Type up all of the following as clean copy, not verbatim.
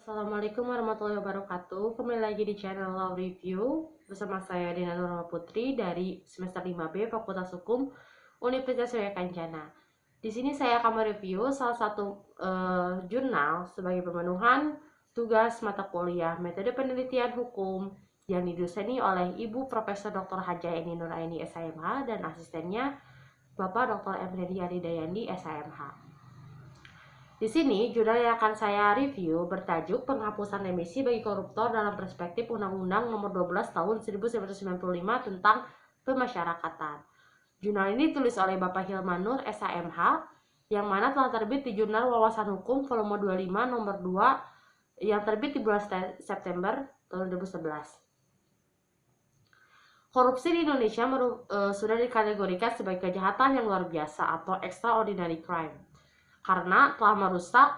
Assalamualaikum warahmatullahi wabarakatuh. Kembali lagi di channel Law Review bersama saya Dina Nurma Putri dari semester 5B Fakultas Hukum Universitas Surya Kencana. Di sini saya akan mereview salah satu jurnal sebagai pemenuhan tugas mata kuliah Metode Penelitian Hukum yang didoseni oleh Ibu Profesor Dr. Haja Eni Nuraini SHMH dan asistennya Bapak Dr. Emredi Aridayandi SHMH. Di sini, jurnal yang akan saya review bertajuk Penghapusan Remisi bagi Koruptor dalam Perspektif Undang-Undang Nomor 12 Tahun 1995 tentang Pemasyarakatan. Jurnal ini ditulis oleh Bapak Hilmanur SHMH, yang mana telah terbit di Jurnal Wawasan Hukum volume 25 nomor 2 yang terbit di bulan September tahun 2011. Korupsi di Indonesia sudah dikategorikan sebagai kejahatan yang luar biasa atau extraordinary crime, karena telah merusak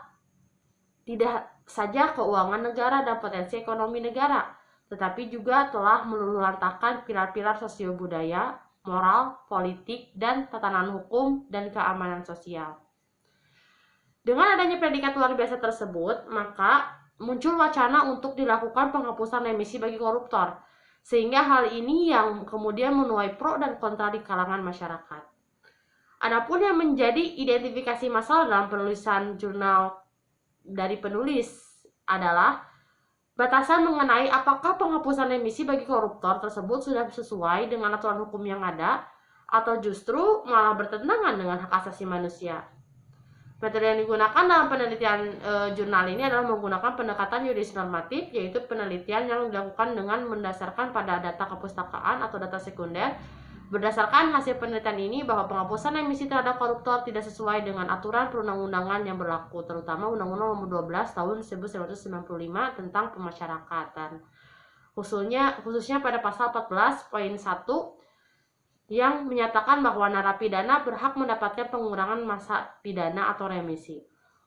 tidak saja keuangan negara dan potensi ekonomi negara, tetapi juga telah meluluhlantahkan pilar-pilar sosio-budaya, moral, politik, dan tatanan hukum dan keamanan sosial. Dengan adanya predikat luar biasa tersebut, maka muncul wacana untuk dilakukan penghapusan remisi bagi koruptor, sehingga hal ini yang kemudian menuai pro dan kontra di kalangan masyarakat. Adapun yang menjadi identifikasi masalah dalam penulisan jurnal dari penulis adalah batasan mengenai apakah penghapusan remisi bagi koruptor tersebut sudah sesuai dengan aturan hukum yang ada atau justru malah bertentangan dengan hak asasi manusia. Metode yang digunakan dalam penelitian jurnal ini adalah menggunakan pendekatan yuridis normatif, yaitu penelitian yang dilakukan dengan mendasarkan pada data kepustakaan atau data sekunder. Berdasarkan hasil penelitian ini bahwa penghapusan remisi terhadap koruptor tidak sesuai dengan aturan perundang-undangan yang berlaku, terutama Undang-Undang Nomor 12 Tahun 1995 tentang Pemasyarakatan. Khususnya pada pasal 14.1 yang menyatakan bahwa narapidana berhak mendapatkan pengurangan masa pidana atau remisi.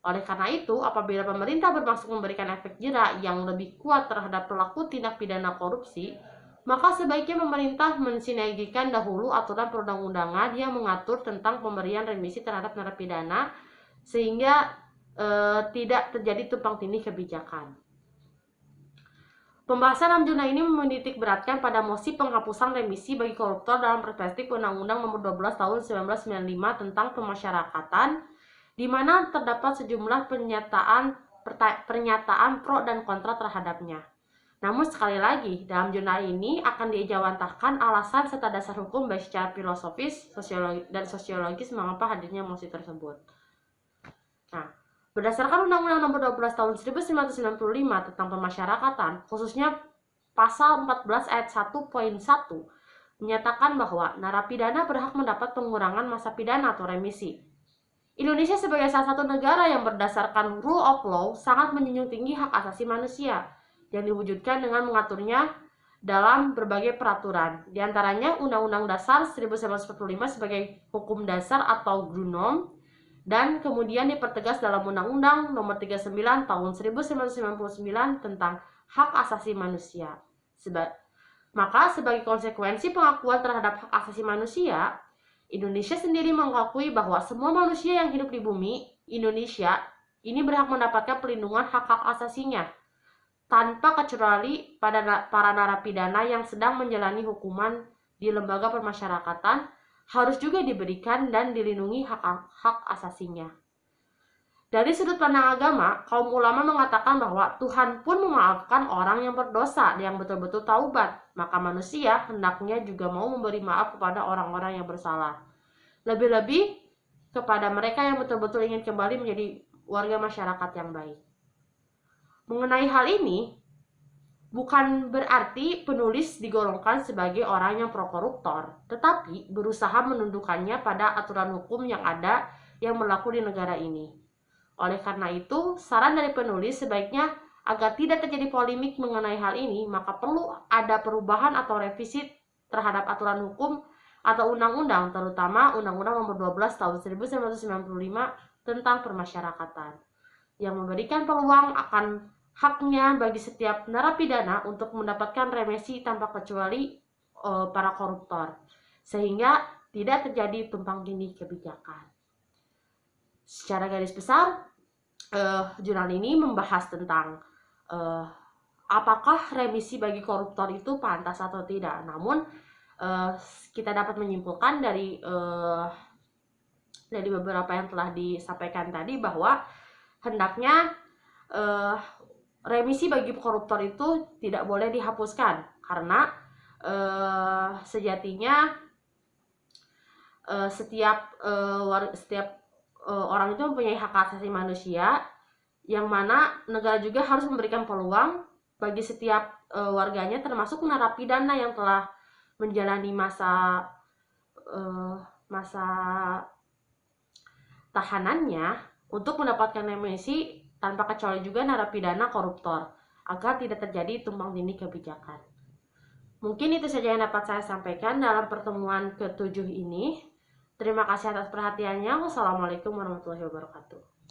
Oleh karena itu, apabila pemerintah bermaksud memberikan efek jera yang lebih kuat terhadap pelaku tindak pidana korupsi, maka sebaiknya pemerintah mensinergikan dahulu aturan perundang-undangan yang mengatur tentang pemberian remisi terhadap narapidana sehingga tidak terjadi tumpang tindih kebijakan. Pembahasan dalam jurnal ini menitik beratkan pada mosi penghapusan remisi bagi koruptor dalam perspektif Undang-Undang Nomor 12 Tahun 1995 tentang Pemasyarakatan, di mana terdapat sejumlah pernyataan pro dan kontra terhadapnya. Namun sekali lagi, dalam jurnal ini akan diejawantahkan alasan serta dasar hukum baik secara filosofis, sosiologis mengapa hadirnya mosi tersebut. Nah, berdasarkan Undang-Undang Nomor 12 Tahun 1995 tentang Pemasyarakatan, khususnya pasal 14 ayat 1.1 menyatakan bahwa narapidana berhak mendapat pengurangan masa pidana atau remisi. Indonesia sebagai salah satu negara yang berdasarkan rule of law sangat menjunjung tinggi hak asasi manusia, yang diwujudkan dengan mengaturnya dalam berbagai peraturan, diantaranya Undang-Undang Dasar 1945 sebagai hukum dasar atau GRUNOM, dan kemudian dipertegas dalam Undang-Undang Nomor 39 Tahun 1999 tentang hak asasi manusia. Maka sebagai konsekuensi pengakuan terhadap hak asasi manusia, Indonesia sendiri mengakui bahwa semua manusia yang hidup di bumi Indonesia ini berhak mendapatkan perlindungan hak-hak asasinya, tanpa kecuali pada para narapidana yang sedang menjalani hukuman di lembaga pemasyarakatan harus juga diberikan dan dilindungi hak asasinya. Dari sudut pandang agama, kaum ulama mengatakan bahwa Tuhan pun memaafkan orang yang berdosa yang betul-betul taubat, maka manusia hendaknya juga mau memberi maaf kepada orang-orang yang bersalah. Lebih-lebih kepada mereka yang betul-betul ingin kembali menjadi warga masyarakat yang baik. Mengenai hal ini, bukan berarti penulis digolongkan sebagai orang yang pro-koruptor, tetapi berusaha menundukkannya pada aturan hukum yang ada yang berlaku di negara ini. Oleh karena itu, saran dari penulis sebaiknya agar tidak terjadi polemik mengenai hal ini, maka perlu ada perubahan atau revisi terhadap aturan hukum atau undang-undang, terutama Undang-Undang Nomor 12 Tahun 1995 tentang Pemasyarakatan, yang memberikan peluang akan haknya bagi setiap narapidana untuk mendapatkan remisi tanpa kecuali para koruptor, sehingga tidak terjadi tumpang tindih kebijakan. Secara garis besar, jurnal ini membahas tentang eh, apakah remisi bagi koruptor itu pantas atau tidak. Namun kita dapat menyimpulkan dari beberapa yang telah disampaikan tadi bahwa hendaknya remisi bagi koruptor itu tidak boleh dihapuskan karena sejatinya setiap orang itu mempunyai hak asasi manusia, yang mana negara juga harus memberikan peluang bagi setiap warganya, termasuk narapidana yang telah menjalani masa tahanannya, untuk mendapatkan remisi tanpa kecuali juga narapidana koruptor, agar tidak terjadi tumpang tindih kebijakan. Mungkin itu saja yang dapat saya sampaikan dalam pertemuan ke-7 ini. Terima kasih atas perhatiannya. Wassalamualaikum warahmatullahi wabarakatuh.